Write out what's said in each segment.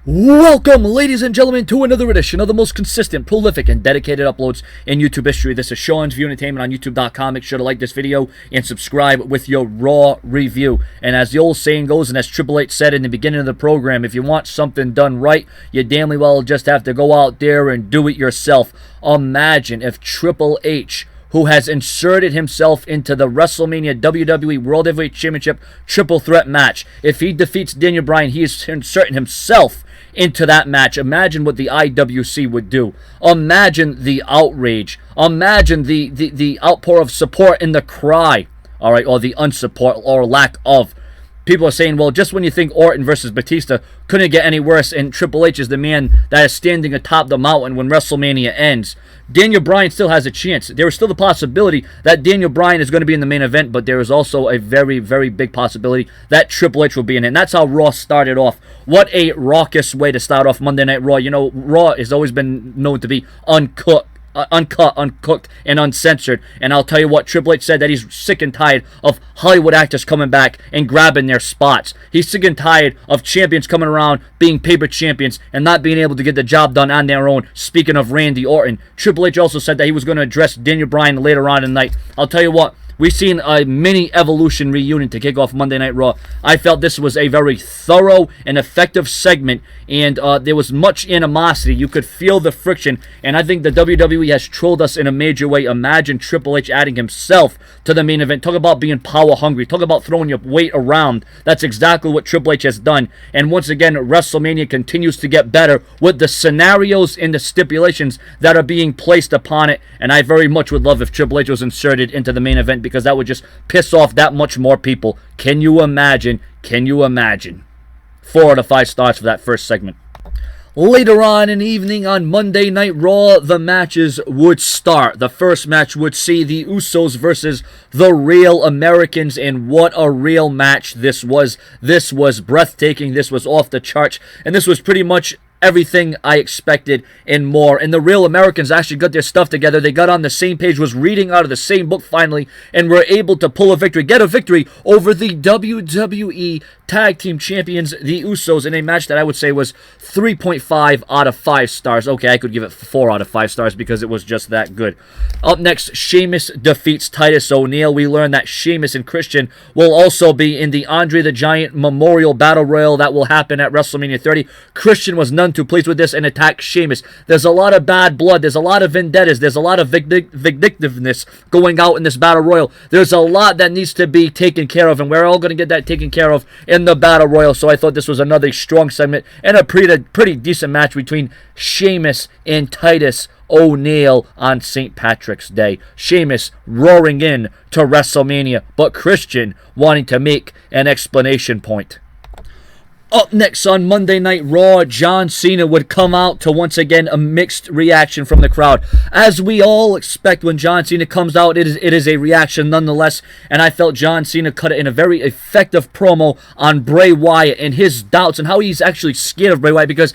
Welcome, ladies and gentlemen, to another edition of the most consistent, prolific, and dedicated uploads in YouTube history. This is Sean's View Entertainment on YouTube.com. Make sure to like this video and subscribe with your Raw review. And as the old saying goes, and as Triple H said in the beginning of the program, if you want something done right, you damnly well just have to go out there and do it yourself. Imagine if Triple H, who has inserted himself into the WrestleMania WWE World Heavyweight Championship Triple Threat match. If he defeats Daniel Bryan, he is inserting himself into that match. Imagine what the IWC would do. Imagine the outrage. Imagine the outpour of support in the cry. All right, or the unsupport or lack of. People are saying, well, just when you think Orton versus Batista couldn't get any worse, and Triple H is the man that is standing atop the mountain when WrestleMania ends, Daniel Bryan still has a chance. There is still the possibility that Daniel Bryan is going to be in the main event, but there is also a very, very big possibility that Triple H will be in it. And that's how Raw started off. What a raucous way to start off Monday Night Raw. You know, Raw has always been known to be uncut, uncooked, and uncensored. And I'll tell you what, Triple H said that he's sick and tired of Hollywood actors coming back and grabbing their spots. He's sick and tired of champions coming around being paper champions and not being able to get the job done on their own. Speaking of Randy Orton, Triple H also said that he was going to address Daniel Bryan later on in the night. I'll tell you what, we've seen a mini Evolution reunion to kick off Monday Night Raw. I felt this was a very thorough and effective segment, and there was much animosity. You could feel the friction, and I think the WWE has trolled us in a major way. Imagine Triple H adding himself to the main event. Talk about being power hungry. Talk about throwing your weight around. That's exactly what Triple H has done. And once again, WrestleMania continues to get better with the scenarios and the stipulations that are being placed upon it, and I very much would love if Triple H was inserted into the main event, because that would just piss off that much more people. Can you imagine? Can you imagine? 4 out of 5 stars for that first segment. Later on in the evening on Monday Night Raw, the matches would start. The first match would see the Usos versus the Real Americans, and what a real match this was. This was breathtaking. This was off the charts, and this was pretty much everything I expected and more. And the Real Americans actually got their stuff together. They got on the same page, was reading out of the same book finally, and were able to pull a victory, get a victory over the WWE Tag Team Champions, the Usos, in a match that I would say was 3.5 out of 5 stars. Okay, I could give it 4 out of 5 stars because it was just that good. Up next, Sheamus defeats Titus O'Neil. We learned that Sheamus and Christian will also be in the Andre the Giant Memorial Battle Royal that will happen at WrestleMania 30. Christian was none too pleased with this and attacked Sheamus. There's a lot of bad blood. There's a lot of vendettas. There's a lot of vindictiveness going out in this Battle Royal. There's a lot that needs to be taken care of, and we're all going to get that taken care of in the Battle Royal. So I thought this was another strong segment and a pretty decent match between Sheamus and Titus O'Neil on St. Patrick's Day. Sheamus roaring in to WrestleMania, but Christian wanting to make an explanation point. Up next on Monday Night Raw, John Cena would come out to once again a mixed reaction from the crowd. As we all expect when John Cena comes out, it is a reaction nonetheless, and I felt John Cena cut it in a very effective promo on Bray Wyatt and his doubts and how he's actually scared of Bray Wyatt, because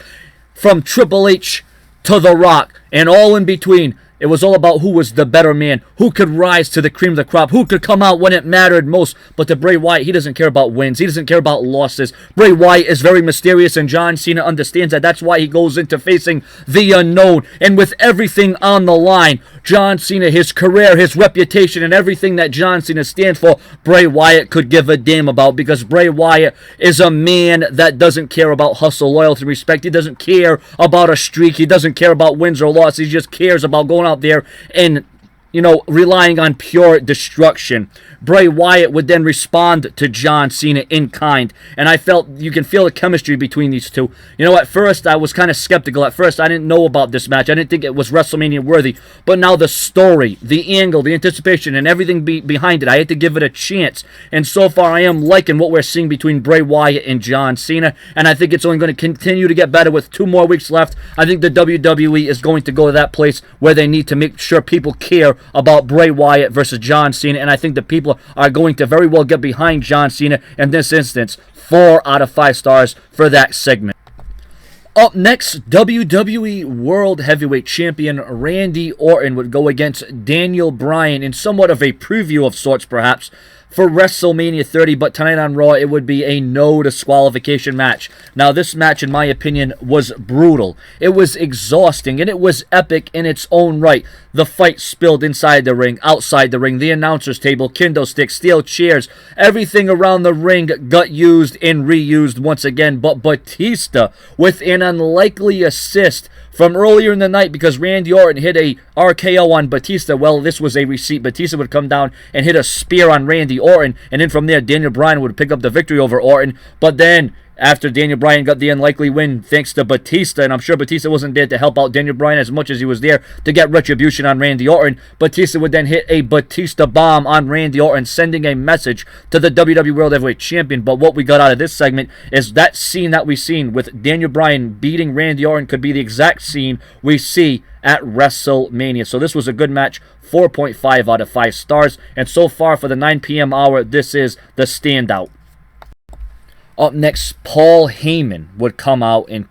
from Triple H to The Rock and all in between, it was all about who was the better man, who could rise to the cream of the crop, who could come out when it mattered most. But to Bray Wyatt, he doesn't care about wins. He doesn't care about losses. Bray Wyatt is very mysterious, and John Cena understands that. That's why he goes into facing the unknown. And with everything on the line, John Cena, his career, his reputation, and everything that John Cena stands for, Bray Wyatt could give a damn about, because Bray Wyatt is a man that doesn't care about hustle, loyalty, respect. He doesn't care about a streak. He doesn't care about wins or losses. He just cares about going out there and, relying on pure destruction. Bray Wyatt would then respond to John Cena in kind, and I felt you can feel the chemistry between these two. At first I was kind of skeptical. At first I didn't know about this match. I didn't think it was WrestleMania worthy, but now the story, the angle, the anticipation, and everything behind it, I had to give it a chance, and so far I am liking what we're seeing between Bray Wyatt and John Cena, and I think it's only going to continue to get better with 2 more weeks left. I think the WWE is going to go to that place where they need to make sure people care about Bray Wyatt versus John Cena, and I think the people are going to very well get behind John Cena in this instance. 4 out of 5 stars for that segment. Up next, WWE World Heavyweight Champion Randy Orton would go against Daniel Bryan in somewhat of a preview of sorts, perhaps, for WrestleMania 30, but tonight on Raw, it would be a no disqualification match. Now, this match, in my opinion, was brutal. It was exhausting, and it was epic in its own right. The fight spilled inside the ring, outside the ring, the announcer's table, kendo sticks, steel chairs, everything around the ring got used and reused once again, but Batista, with an unlikely assist from earlier in the night, because Randy Orton hit a RKO on Batista. Well, this was a receipt. Batista would come down and hit a spear on Randy Orton, and then from there, Daniel Bryan would pick up the victory over Orton. But then, after Daniel Bryan got the unlikely win thanks to Batista, and I'm sure Batista wasn't there to help out Daniel Bryan as much as he was there to get retribution on Randy Orton, Batista would then hit a Batista bomb on Randy Orton, sending a message to the WWE World Heavyweight Champion. But what we got out of this segment is that scene that we seen with Daniel Bryan beating Randy Orton could be the exact scene we see at WrestleMania. So this was a good match, 4.5 out of 5 stars. And so far for the 9 p.m. hour, this is the standout. Up next, Paul Heyman would come out and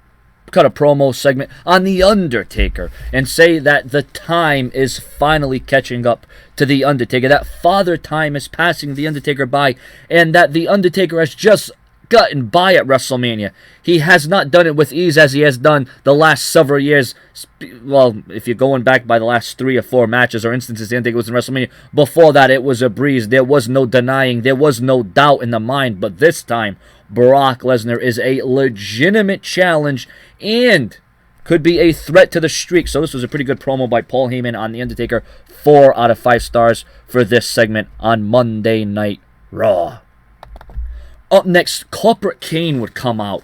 cut a promo segment on The Undertaker and say that the time is finally catching up to The Undertaker, that Father Time is passing The Undertaker by, and that The Undertaker has just gotten by at WrestleMania. He has not done it with ease as he has done the last several years. Well, if you're going back by the last 3 or 4 matches or instances The Undertaker was in WrestleMania, before that it was a breeze. There was no denying, there was no doubt in the mind, but this time Brock Lesnar is a legitimate challenge and could be a threat to the streak. So this was a pretty good promo by Paul Heyman on The Undertaker. 4 out of 5 stars for this segment on Monday Night Raw. Up next, Corporate Kane would come out,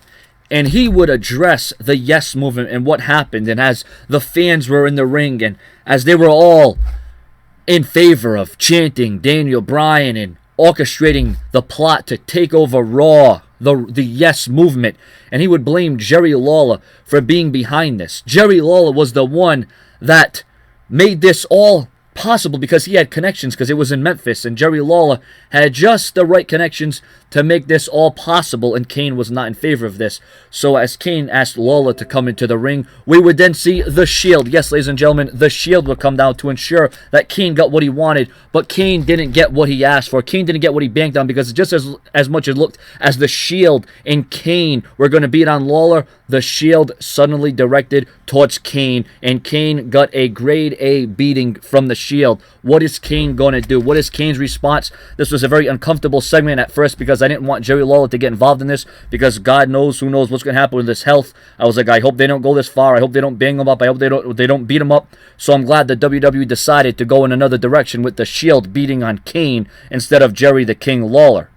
and he would address the Yes Movement and what happened, and as the fans were in the ring, and as they were all in favor of chanting Daniel Bryan and orchestrating the plot to take over Raw, the Yes Movement, and he would blame Jerry Lawler for being behind this. Jerry Lawler was the one that made this all possible because he had connections, because it was in Memphis, and Jerry Lawler had just the right connections to make this all possible, and Kane was not in favor of this. So as Kane asked Lawler to come into the ring, we would then see The Shield. Yes, ladies and gentlemen, The Shield would come down to ensure that Kane got what he wanted, but Kane didn't get what he asked for. Kane didn't get what he banked on, because just as much as it looked as The Shield and Kane were going to beat on Lawler, The Shield suddenly directed towards Kane, and Kane got a grade A beating from The Shield. What is Kane going to do? What is Kane's response? This was a very uncomfortable segment at first, because I didn't want Jerry Lawler to get involved in this, because God knows, who knows what's going to happen with his health. I was like, I hope they don't go this far. I hope they don't bang him up. I hope they don't beat him up. So I'm glad that WWE decided to go in another direction with The Shield beating on Kane instead of Jerry the King Lawler.